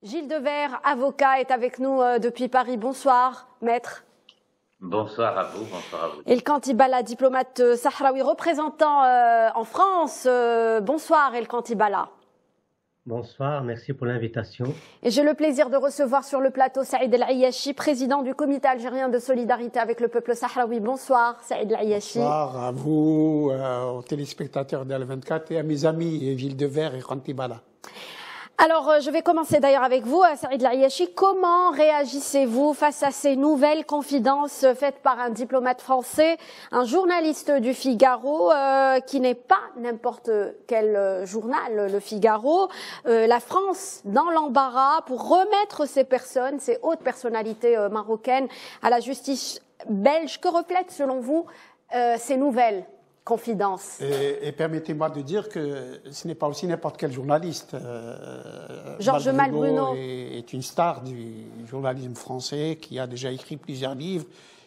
Gilles Devers, avocat, est avec nous depuis Paris. Bonsoir, maître. Bonsoir à vous, bonsoir à vous. Elkan Tibala, diplomate sahraoui, représentant en France. Bonsoir, Elkan Tibala. Bonsoir, merci pour l'invitation. Et j'ai le plaisir de recevoir sur le plateau Saïd El-Ayachi, président du comité algérien de solidarité avec le peuple sahraoui. Bonsoir, Saïd El-Ayachi. Bonsoir à vous, aux téléspectateurs d'Al24 et à mes amis Gilles Devers et Elkan Tibala. Alors, je vais commencer d'ailleurs avec vous, Saïd El-Ayachi. Comment réagissez-vous face à ces nouvelles confidences faites par un diplomate français, un journaliste du Figaro, qui n'est pas n'importe quel journal, le Figaro, la France dans l'embarras pour remettre ces personnes, ces hautes personnalités marocaines à la justice belge? Que reflètent, selon vous, ces nouvelles confidences? Et permettez-moi de dire que ce n'est pas aussi n'importe quel journaliste. Georges Malbruno est une star du journalisme français qui a déjà écrit plusieurs livres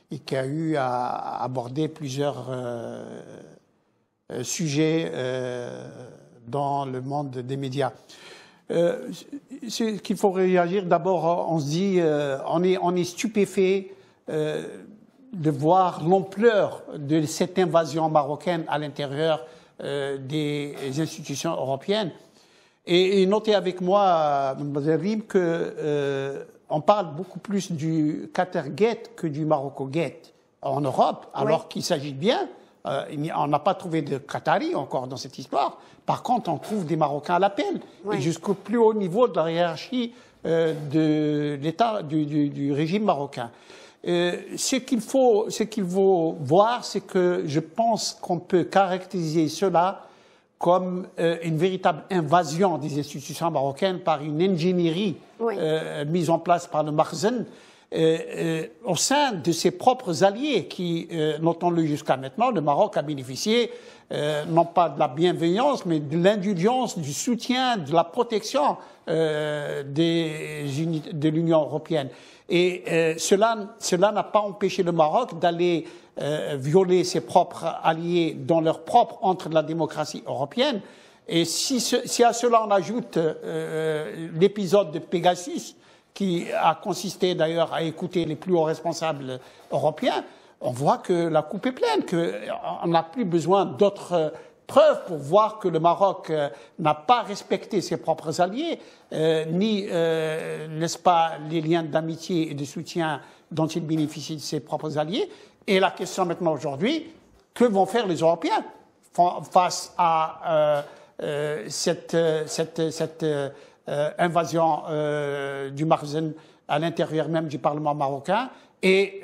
et qui a eu à aborder plusieurs sujets dans le monde des médias. C'est qu'il faut réagir. D'abord, on se dit, on est stupéfait de voir l'ampleur de cette invasion marocaine à l'intérieur des institutions européennes. Et notez avec moi, Mme Rim, qu'on parle beaucoup plus du Qatar-Gate que du Marocco-Gate en Europe, alors qu'il s'agit bien. On n'a pas trouvé de Qataris encore dans cette histoire. Par contre, on trouve des Marocains à l'appel, et jusqu'au plus haut niveau de la hiérarchie de l'État, du régime marocain. Ce qu'il faut voir, c'est que je pense qu'on peut caractériser cela comme une véritable invasion des institutions marocaines par une ingénierie mise en place par le Makhzen au sein de ses propres alliés qui, notons-le jusqu'à maintenant, le Maroc a bénéficié non pas de la bienveillance, mais de l'indulgence, du soutien, de la protection de l'Union européenne. Et cela n'a pas empêché le Maroc d'aller violer ses propres alliés dans leur propre entre de la démocratie européenne. Et si à cela on ajoute l'épisode de Pegasus, qui a consisté d'ailleurs à écouter les plus hauts responsables européens, on voit que la coupe est pleine, qu'on n'a plus besoin d'autres preuve pour voir que le Maroc n'a pas respecté ses propres alliés, ni, n'est-ce pas, les liens d'amitié et de soutien dont il bénéficie de ses propres alliés. Et la question maintenant aujourd'hui, que vont faire les Européens face à cette invasion du Makhzen à l'intérieur même du Parlement marocain? Et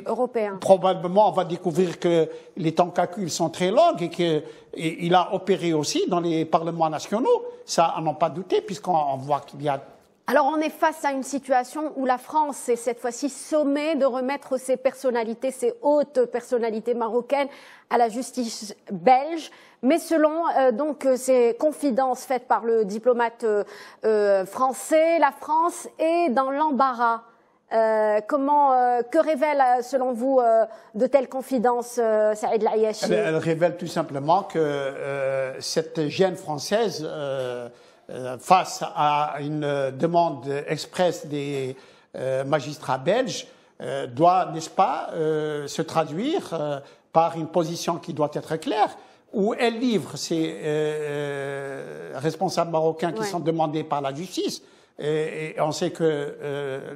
probablement, on va découvrir que les tentacules sont très longues et qu'il a opéré aussi dans les parlements nationaux. Ça, à n'en pas douter, puisqu'on voit qu'il y a... Alors, on est face à une situation où la France est cette fois-ci sommée de remettre ses personnalités, ses hautes personnalités marocaines à la justice belge. Mais selon donc ces confidences faites par le diplomate français, la France est dans l'embarras. Que révèlent, selon vous, de telles confidences, Saïd El-Ayachi? Elle révèle tout simplement que cette gêne française, face à une demande expresse des magistrats belges, doit, n'est-ce pas, se traduire par une position qui doit être claire, où elle livre ces responsables marocains qui sont demandés par la justice. Et on sait que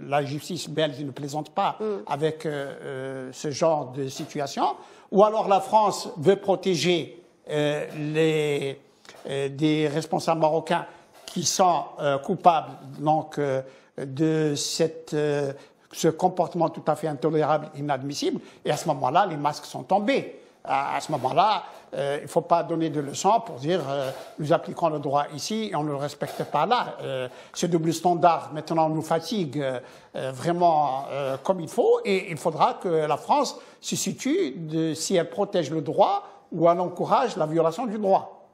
la justice belge ne plaisante pas avec ce genre de situation. Ou alors la France veut protéger des responsables marocains qui sont coupables donc, de ce comportement tout à fait intolérable, inadmissible. Et à ce moment-là, les masques sont tombés. À ce moment-là, il ne faut pas donner de leçons pour dire nous appliquons le droit ici et on ne le respecte pas là. Ce double standard, maintenant, nous fatigue vraiment comme il faut et il faudra que la France se situe si elle protège le droit ou elle encourage la violation du droit.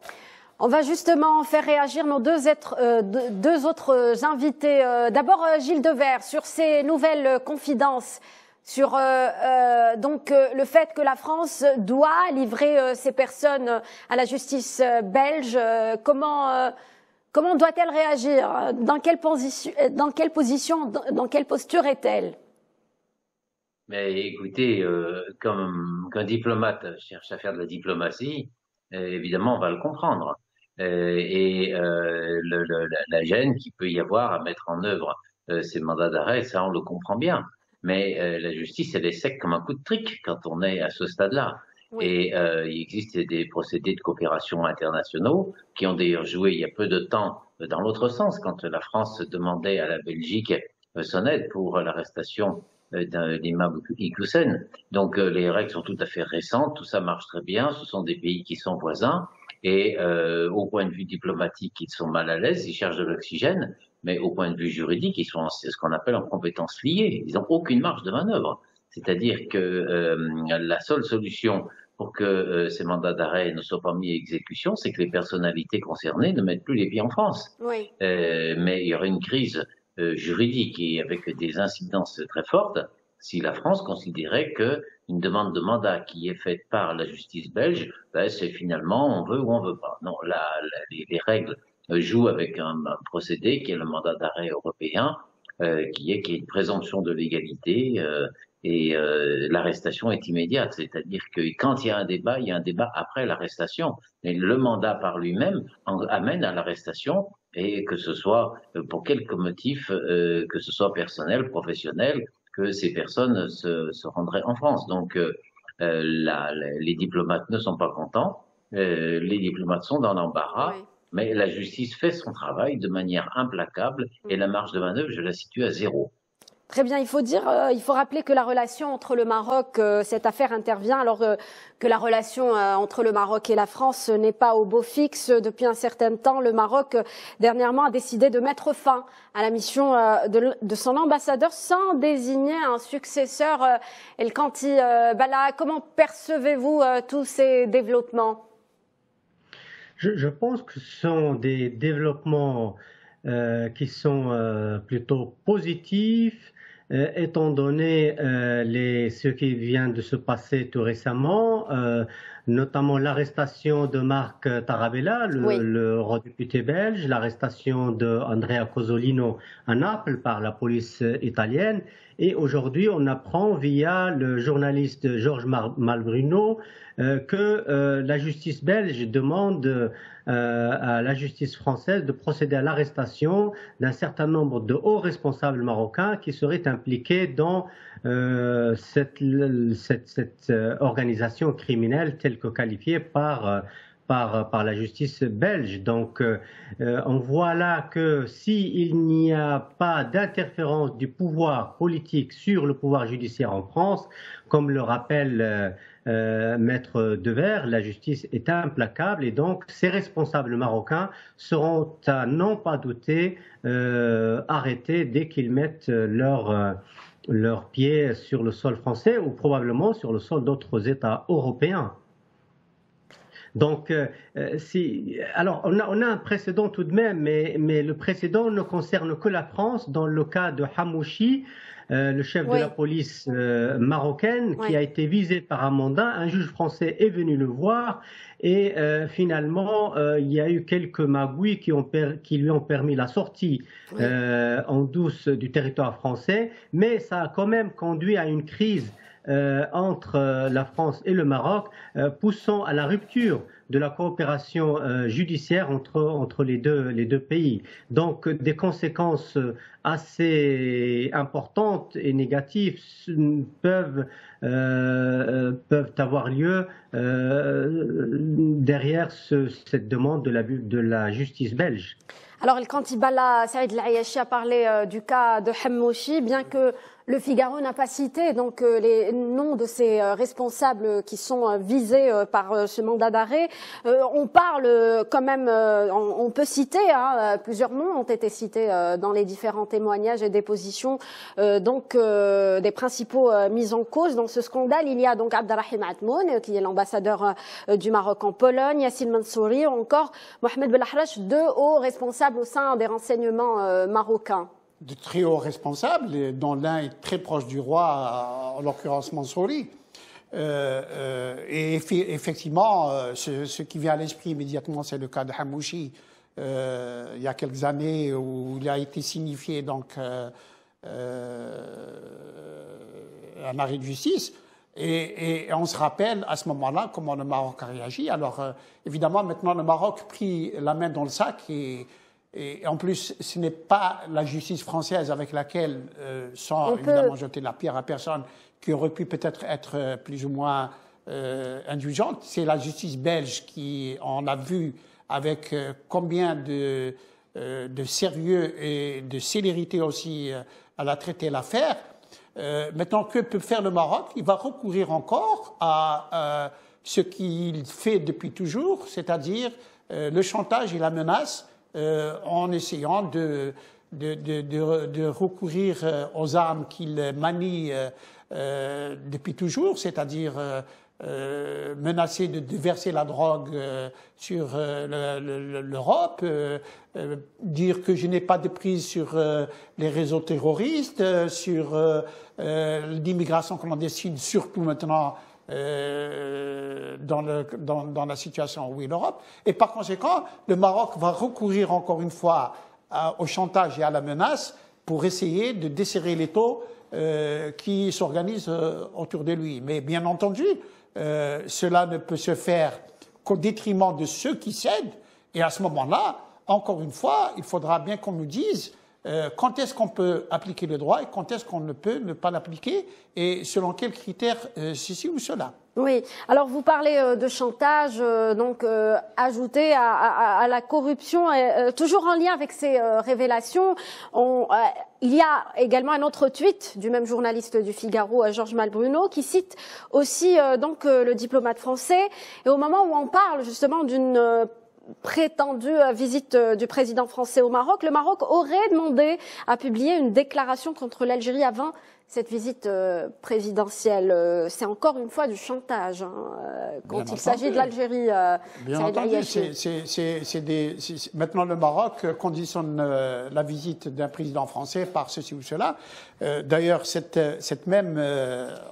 On va justement faire réagir nos deux autres invités. D'abord, Gilles Devers, sur ces nouvelles confidences. Sur donc le fait que la France doit livrer ces personnes à la justice belge. Comment Comment doit-elle réagir? Dans quelle posture est-elle? Mais écoutez, comme qu'un diplomate cherche à faire de la diplomatie, évidemment, on va le comprendre. La gêne qu'il peut y avoir à mettre en œuvre ces mandats d'arrêt, ça, on le comprend bien. Mais la justice, elle est sec comme un coup de trick quand on est à ce stade-là. Oui. Et il existe des procédés de coopération internationaux qui ont d'ailleurs joué il y a peu de temps dans l'autre sens, quand la France demandait à la Belgique son aide pour l'arrestation d'un imam Iqiyoussen. Donc les règles sont tout à fait récentes, tout ça marche très bien, ce sont des pays qui sont voisins, et au point de vue diplomatique, ils sont mal à l'aise, ils cherchent de l'oxygène, mais au point de vue juridique, ils sont ce qu'on appelle en compétences liées, ils n'ont aucune marge de manœuvre. C'est-à-dire que la seule solution pour que ces mandats d'arrêt ne soient pas mis à exécution, c'est que les personnalités concernées ne mettent plus les pieds en France. Oui. Mais il y aurait une crise juridique et avec des incidences très fortes si la France considérait qu'une demande de mandat qui est faite par la justice belge, c'est finalement on veut ou on veut pas. Non, les règles jouent avec un procédé qui est le mandat d'arrêt européen, qui est une présomption de légalité. Et l'arrestation est immédiate, c'est-à-dire que quand il y a un débat après l'arrestation. Et le mandat par lui-même amène à l'arrestation, et que ce soit pour quelque motif, que ce soit personnel, professionnel, que ces personnes se rendraient en France. Donc les diplomates ne sont pas contents, les diplomates sont dans l'embarras, oui. Mais la justice fait son travail de manière implacable et la marge de manœuvre, je la situe à 0. Très bien, il faut rappeler que la relation entre le Maroc, cette affaire intervient alors que la relation entre le Maroc et la France n'est pas au beau fixe depuis un certain temps. Le Maroc, dernièrement, a décidé de mettre fin à la mission de son ambassadeur sans désigner un successeur. El Kanti Balla, comment percevez-vous tous ces développements? Je pense que ce sont des développements qui sont plutôt positifs, étant donné ce qui vient de se passer tout récemment, notamment l'arrestation de Marc Tarabella, l'eurodéputé belge, l'arrestation de Andrea Cozzolino à Naples par la police italienne. Et aujourd'hui, on apprend via le journaliste Georges Malbruno que la justice belge demande à la justice française de procéder à l'arrestation d'un certain nombre de hauts responsables marocains qui seraient impliqués dans cette organisation criminelle telle que qualifiée par la justice belge. Donc, on voit là que s'il n'y a pas d'interférence du pouvoir politique sur le pouvoir judiciaire en France, comme le rappelle Maître Devers, la justice est implacable et donc ces responsables marocains seront à n'en pas douter arrêtés dès qu'ils mettent leurs pieds sur le sol français ou probablement sur le sol d'autres États européens. Donc, alors on a un précédent tout de même, mais le précédent ne concerne que la France dans le cas de Hamouchi, le chef de la police marocaine qui a été visé par un mandat. Un juge français est venu le voir et finalement il y a eu quelques magouilles qui lui ont permis la sortie en douce du territoire français, mais ça a quand même conduit à une crise entre la France et le Maroc, poussant à la rupture de la coopération judiciaire entre les deux pays. Donc des conséquences assez importantes et négatives peuvent avoir lieu derrière cette demande de la justice belge. Alors, El Kanti Balla, Saïd El Ayachi a parlé du cas de Hamouchi, bien que le Figaro n'a pas cité donc les noms de ces responsables qui sont visés par ce mandat d'arrêt. On parle quand même, on peut citer, plusieurs noms ont été cités dans les différents témoignages et dépositions des principaux mis en cause dans ce scandale. Il y a donc Abdelrahim Atmoun, qui est l'ambassadeur du Maroc en Pologne, Yassine Mansouri, ou encore Mohamed Belahrache, deux hauts responsables au sein des renseignements marocains. De très hauts responsables, dont l'un est très proche du roi, en l'occurrence Mansouri. Et effectivement, ce qui vient à l'esprit immédiatement, c'est le cas de Hamouchi, il y a quelques années où il a été signifié donc un arrêt de justice. Et on se rappelle à ce moment-là comment le Maroc a réagi. Alors évidemment maintenant le Maroc a pris la main dans le sac et en plus ce n'est pas la justice française avec laquelle, sans évidemment jeter la pierre à personne, qui aurait pu peut-être être plus ou moins indulgente, c'est la justice belge qui, on a vu avec combien de sérieux et de célérité aussi elle a traité l'affaire. Maintenant, que peut faire le Maroc? Il va recourir encore à ce qu'il fait depuis toujours, c'est-à-dire le chantage et la menace, en essayant de recourir aux armes qu'il manie depuis toujours, c'est-à-dire menacer de déverser la drogue sur l'Europe, dire que je n'ai pas de prise sur les réseaux terroristes, sur l'immigration clandestine, surtout maintenant dans la situation où est l'Europe. Et par conséquent, le Maroc va recourir encore une fois au chantage et à la menace pour essayer de desserrer l'étau qui s'organise autour de lui. Mais bien entendu, cela ne peut se faire qu'au détriment de ceux qui cèdent. Et à ce moment-là, encore une fois, il faudra bien qu'on nous dise quand est-ce qu'on peut appliquer le droit et quand est-ce qu'on ne peut ne pas l'appliquer et selon quels critères ceci ou cela. Oui, alors vous parlez de chantage, donc ajouté à la corruption, toujours en lien avec ces révélations. Il y a également un autre tweet du même journaliste du Figaro, Georges Malbruno, qui cite aussi donc le diplomate français. Et au moment où on parle justement d'une prétendue visite du président français au Maroc, le Maroc aurait demandé à publier une déclaration contre l'Algérie avant cette visite présidentielle. C'est encore une fois du chantage quand il s'agit de l'Algérie. Bien entendu, maintenant le Maroc conditionne la visite d'un président français par ceci ou cela. D'ailleurs, cette même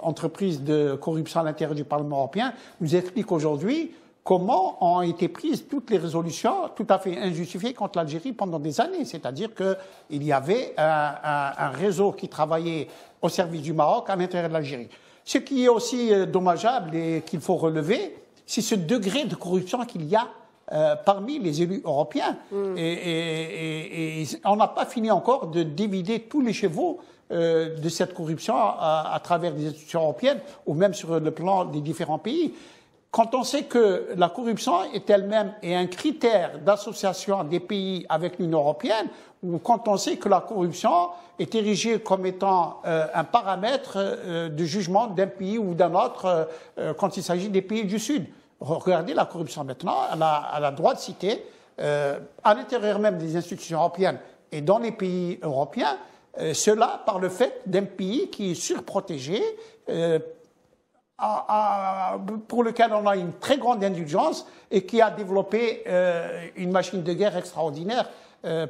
entreprise de corruption à l'intérieur du Parlement européen nous explique aujourd'hui comment ont été prises toutes les résolutions tout à fait injustifiées contre l'Algérie pendant des années. C'est-à-dire qu'il y avait un réseau qui travaillait au service du Maroc à l'intérieur de l'Algérie. Ce qui est aussi dommageable et qu'il faut relever, c'est ce degré de corruption qu'il y a parmi les élus européens. Et on n'a pas fini encore de dévider tous les chevaux de cette corruption à travers les institutions européennes ou même sur le plan des différents pays. Quand on sait que la corruption est elle-même un critère d'association des pays avec l'Union européenne, ou quand on sait que la corruption est érigée comme étant un paramètre de jugement d'un pays ou d'un autre quand il s'agit des pays du Sud. Regardez la corruption maintenant, elle a droit de citer, à l'intérieur même des institutions européennes et dans les pays européens, cela par le fait d'un pays qui est surprotégé, pour lequel on a une très grande indulgence et qui a développé une machine de guerre extraordinaire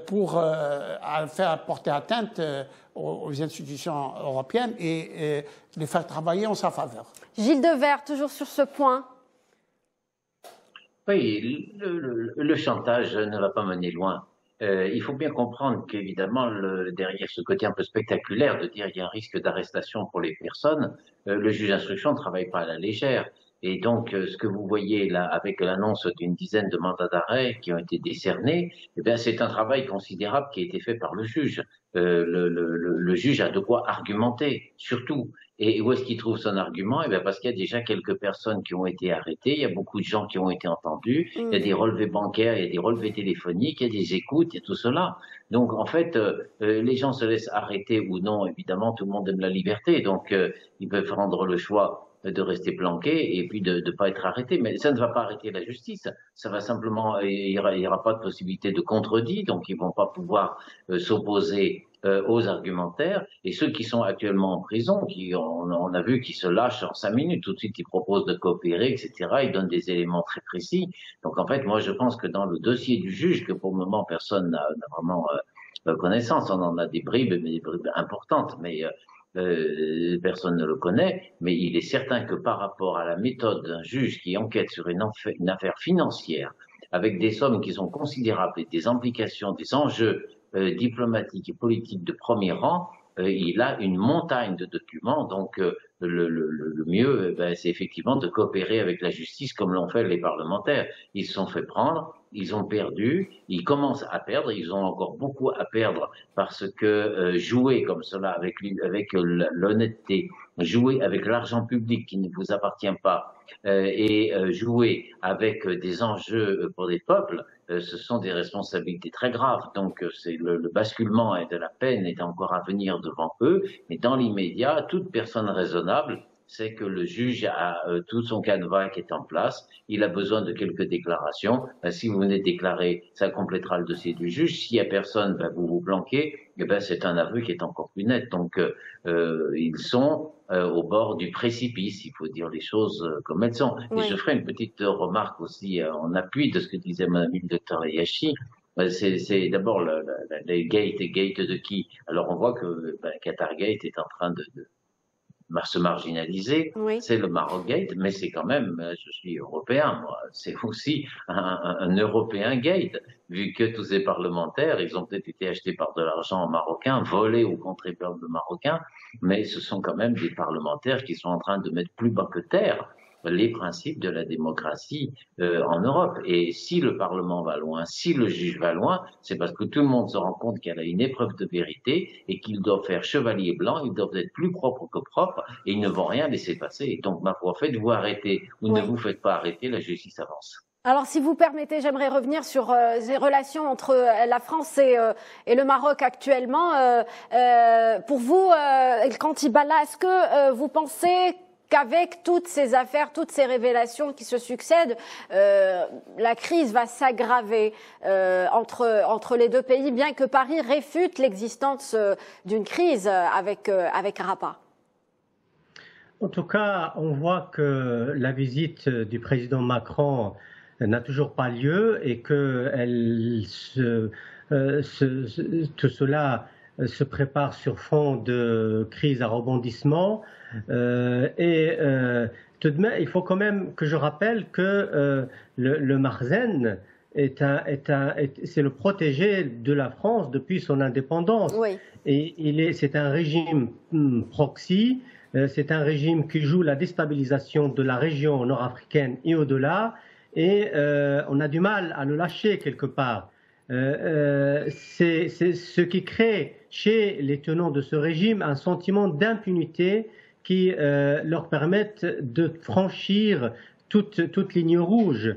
pour faire porter atteinte aux institutions européennes et les faire travailler en sa faveur. Gilles Devers, toujours sur ce point. Oui, le chantage ne va pas mener loin. Il faut bien comprendre qu'évidemment, derrière ce côté un peu spectaculaire de dire il y a un risque d'arrestation pour les personnes, le juge d'instruction ne travaille pas à la légère. Et donc, ce que vous voyez là, avec l'annonce d'une dizaine de mandats d'arrêt qui ont été décernés, eh bien, c'est un travail considérable qui a été fait par le juge. Le juge a de quoi argumenter, surtout. Et où est-ce qu'il trouve son argument? Eh bien, parce qu'il y a déjà quelques personnes qui ont été arrêtées, il y a beaucoup de gens qui ont été entendus, il y a des relevés bancaires, il y a des relevés téléphoniques, il y a des écoutes, il y a tout cela. Donc, en fait, les gens se laissent arrêter ou non. Évidemment, tout le monde aime la liberté, donc ils peuvent prendre le choix de rester planqués et puis de pas être arrêtés. Mais ça ne va pas arrêter la justice. Ça va simplement, il y aura pas de possibilité de contredit, donc ils vont pas pouvoir s'opposer aux argumentaires. Et ceux qui sont actuellement en prison, on a vu qu'ils se lâchent en 5 minutes. Tout de suite, ils proposent de coopérer, etc. Ils donnent des éléments très précis. Donc, en fait, moi, je pense que dans le dossier du juge, que pour le moment, personne n'a vraiment connaissance, on en a des bribes, mais des bribes importantes, mais personne ne le connaît, mais il est certain que par rapport à la méthode d'un juge qui enquête sur une affaire financière, avec des sommes qui sont considérables et des implications, des enjeux diplomatiques et politiques de premier rang, il a une montagne de documents. Donc le mieux, c'est effectivement de coopérer avec la justice comme l'ont fait les parlementaires. Ils se sont fait prendre, ils ont perdu, ils commencent à perdre, ils ont encore beaucoup à perdre parce que jouer comme cela avec l'honnêteté, jouer avec l'argent public qui ne vous appartient pas et jouer avec des enjeux pour des peuples, ce sont des responsabilités très graves. Donc c'est le basculement de la peine est encore à venir devant eux, mais dans l'immédiat, toute personne raisonnable sait que le juge a tout son canevas qui est en place, il a besoin de quelques déclarations. Si vous venez déclarer, ça complétera le dossier du juge. S'il y a personne, vous vous planquez, c'est un aveu qui est encore plus net. Donc ils sont au bord du précipice, il faut dire les choses comme elles sont. Oui. Et je ferai une petite remarque aussi en appui de ce que disait Madame le docteur Ayachi. C'est d'abord les gate de qui? Alors on voit que Qatargate est en train de se marginaliser, oui. C'est le Maroc-gate, mais c'est quand même, je suis européen, moi, c'est aussi un Européen gate, vu que tous ces parlementaires, ils ont peut-être été achetés par de l'argent marocain, volés aux contribuables marocains, mais ce sont quand même des parlementaires qui sont en train de mettre plus bas que terre les principes de la démocratie en Europe. Et si le Parlement va loin, si le juge va loin, c'est parce que tout le monde se rend compte qu'elle a une épreuve de vérité et qu'ils doivent faire chevalier blanc, ils doivent être plus propres que propres et ils ne vont rien laisser passer. Donc, ma foi, faites-vous arrêter ou ne vous faites pas arrêter, la justice avance. Alors, si vous permettez, j'aimerais revenir sur les relations entre la France et le Maroc actuellement. Pour vous, El Kantiballa, est-ce que vous pensez qu'avec toutes ces affaires, toutes ces révélations qui se succèdent, la crise va s'aggraver entre les deux pays, bien que Paris réfute l'existence d'une crise avec Rafah? En tout cas, on voit que la visite du président Macron n'a toujours pas lieu et que tout cela se prépare sur fond de crise à rebondissement. Tout de même, il faut quand même que je rappelle que le Marzen c'est le protégé de la France depuis son indépendance. Oui. Et c'est un régime proxy, c'est un régime qui joue la déstabilisation de la région nord-africaine et au-delà, et on a du mal à le lâcher quelque part. C'est ce qui crée chez les tenants de ce régime un sentiment d'impunité qui leur permettent de franchir toute ligne rouge,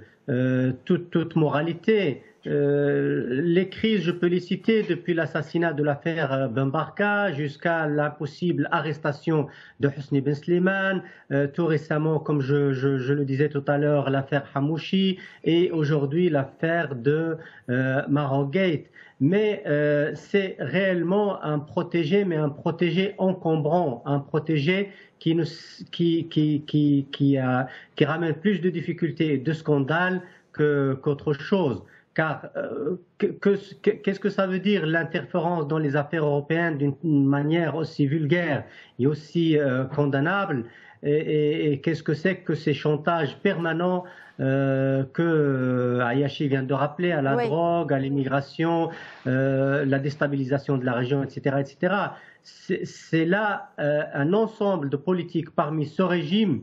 toute moralité. Les crises, je peux les citer, depuis l'assassinat de l'affaire Ben Barka jusqu'à la possible arrestation de Hosni Ben Slimane, tout récemment, comme je le disais tout à l'heure, l'affaire Hamouchi et aujourd'hui l'affaire de Maroc-gate. Mais c'est réellement un protégé, mais un protégé encombrant, un protégé qui ramène plus de difficultés et de scandales qu'autre chose. Car qu'est-ce que ça veut dire l'interférence dans les affaires européennes d'une manière aussi vulgaire et aussi condamnable, et qu'est-ce que c'est que ces chantages permanents que Ayachi vient de rappeler, à la drogue, à l'immigration, la déstabilisation de la région, etc., etc. C'est là un ensemble de politiques parmi ce régime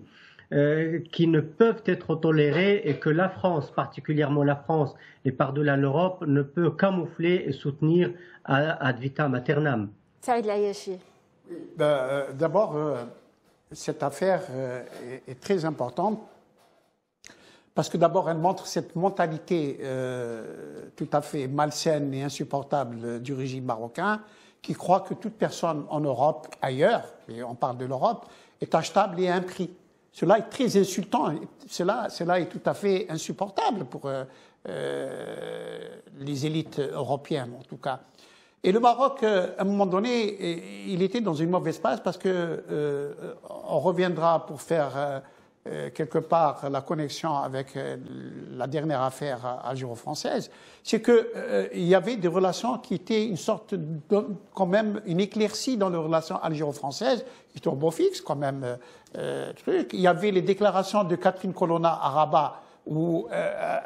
qui ne peuvent être tolérées et que la France, particulièrement la France et par-delà l'Europe, ne peut camoufler et soutenir ad vitam aeternam. Saïd Ayachi. D'abord, cette affaire est très importante parce que d'abord elle montre cette mentalité tout à fait malsaine et insupportable du régime marocain qui croit que toute personne en Europe, ailleurs, et on parle de l'Europe, est achetable et à un prix. Cela est très insultant, cela est tout à fait insupportable pour les élites européennes en tout cas. Et le Maroc, à un moment donné, il était dans une mauvaise passe parce que on reviendra pour faire quelque part la connexion avec la dernière affaire algéro-française, c'est qu'il y avait des relations qui étaient une sorte de, quand même une éclaircie dans les relations algéro-françaises, qui étaient au beau fixe quand même. Il y avait les déclarations de Catherine Colonna à Rabat où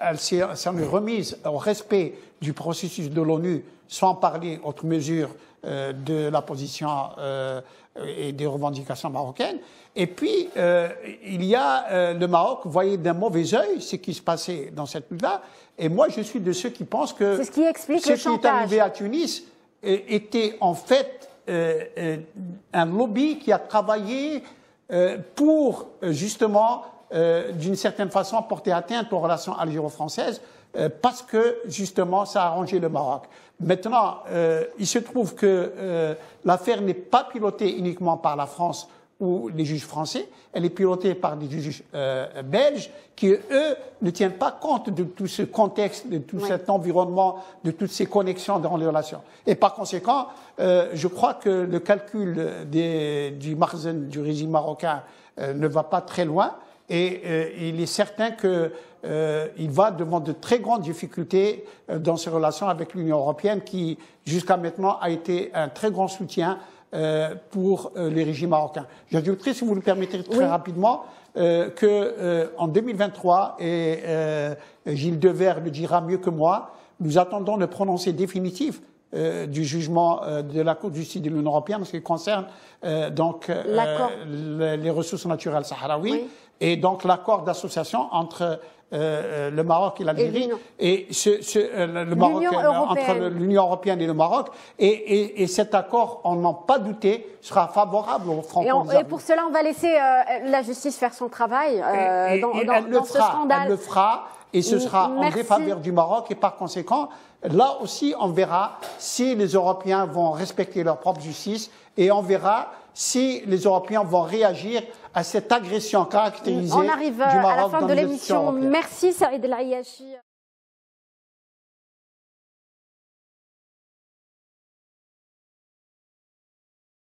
elle s'en est remise au respect du processus de l'ONU, sans parler autre mesure de la position et des revendications marocaines. Et puis, il y a le Maroc voyait d'un mauvais œil ce qui se passait dans cette lutte-là. Et moi, je suis de ceux qui pensent que c'est ce qui explique ce le qui est arrivé à Tunis était en fait un lobby qui a travaillé pour justement, d'une certaine façon, porter atteinte aux relations algéro-françaises parce que justement, ça a arrangé le Maroc. Maintenant, il se trouve que l'affaire n'est pas pilotée uniquement par la France ou les juges français, elle est pilotée par des juges belges qui, eux, ne tiennent pas compte de tout ce contexte, de tout cet environnement, de toutes ces connexions dans les relations. Et par conséquent, je crois que le calcul du Makhzen, du régime marocain, ne va pas très loin. Et il est certain qu'il va devant de très grandes difficultés dans ses relations avec l'Union européenne, qui jusqu'à maintenant a été un très grand soutien pour les régimes marocains. J'ajouterai, si vous le permettez très rapidement, qu'en 2023, et Gilles Devers le dira mieux que moi, nous attendons le prononcé définitif du jugement de la Cour de justice de l'Union européenne en ce qui concerne donc les ressources naturelles sahraouies et donc l'accord d'association entre le Maroc et l'Algérie et le Maroc entre l'Union européenne et le Maroc et cet accord, on n'en pas douter, sera favorable aux franco-algériens. Et pour cela, on va laisser la justice faire son travail dans ce scandale. Elle le fera. Et ce sera en défaveur du Maroc. Et par conséquent, là aussi, on verra si les Européens vont respecter leur propre justice et on verra si les Européens vont réagir à cette agression caractérisée du Maroc. On arrive à la fin de l'émission. Merci Saïd El Ayachi.